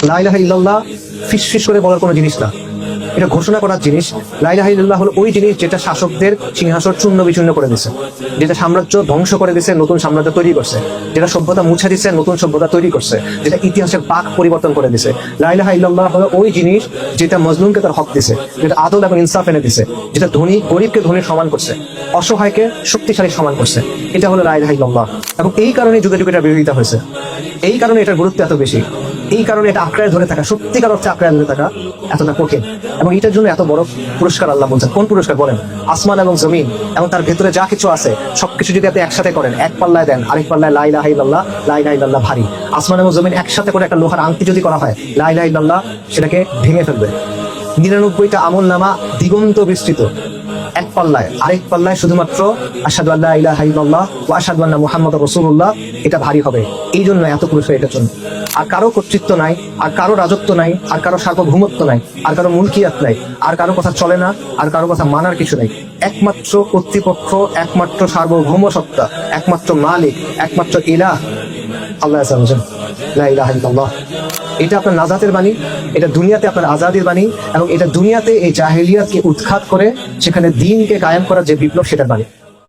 লা ইলাহা ইল্লাল্লাহ ফিস ফিস করে বলার কোনো জিনিস না, এটা ঘোষণা করার জিনিস। লা ইলাহা ইল্লাল্লাহ হলো ওই জিনিস যেটা শাসকদের সিংহাসন চূর্ণ বিচূর্ণ করে দিছে, যেটা সাম্রাজ্য ধ্বংস করে দিছে, নতুন সাম্রাজ্য তৈরি করছে, যেটা সভ্যতা মুছে দিছে, নতুন সভ্যতা তৈরি করছে, যেটা ইতিহাসের পাক পরিবর্তন করে দিছে। লা ইলাহা ইল্লাল্লাহ হলো ওই জিনিস যেটা মজলুমকে তার হক দিছে, যেটা আদল এবং ইনসাফ এনে দিছে, যেটা ধনী গরিবকে ধনীর সমান করছে, অসহায়কে শক্তিশালী সমান করছে। এটা হলো লা ইলাহা ইল্লাল্লাহ। এবং এই কারণে যুগে যুগে এটা বিরোধিতা হয়েছে, এই কারণে এটার গুরুত্ব এত বেশি, এই কারণে এটা আঁকড়ায় ধরে থাকা, সত্যিকার অর্থে আঁকড়ায় ধরে থাকা এতটা কঠিন। এবং এটার জন্য এত বড় পুরস্কার আল্লাহ বলছেন। কোন পুরস্কার বলেন? আসমান এবং জমিন এবং তার ভেতরে যা কিছু আছে সবকিছু যদি আপনি একসাথে করেন, এক পাল্লায় দেন, আরেক পাল্লায় লা ইলাহা ইল্লাল্লাহ, লা ইলাহা ইল্লাল্লাহ ভারী। আসমান এবং জমিন একসাথে করে একটা লোহার আংটি যদি করা হয়, লা ইলাহা ইল্লাল্লাহ সেটাকে ভেঙে ফেলবে। 99টা আমল নামা দিগন্ত বিস্তৃত, এক পাল্লায়, আরেক পাল্লায় শুধুমাত্র আশহাদু আল্লা ইলাহা ইল্লাল্লাহ ওয়া আশহাদু আন্না মুহাম্মাদুর রাসূলুল্লাহ, এটা ভারী হবে। এই জন্য এত পুরস্কার এটার জন্য। আর কারো কর্তৃত্ব নাই, আর কারো রাজত্ব নাই, আর কারো সার্বভৌমত্ব নাই, আর কারো মুলকিয়াত নাই, আর কারো কথা চলে না, আর কারো কথা মানার কিছু নাই। একমাত্র কর্তৃপক্ষ, একমাত্র সার্বভৌম সত্তা, একমাত্র মালিক, একমাত্র ইলাহ আল্লাহ আযza লা ইলাহা ইল্লাল্লাহ। এটা আপনার নাজাতের বাণী, এটা দুনিয়াতে আপনার আজাদির বাণী, এবং এটা দুনিয়াতে এই জাহেলিয়াতকে উৎখাত করে সেখানে দ্বীনকে কায়েম করার যে বিপ্লব, সেটার বাণী।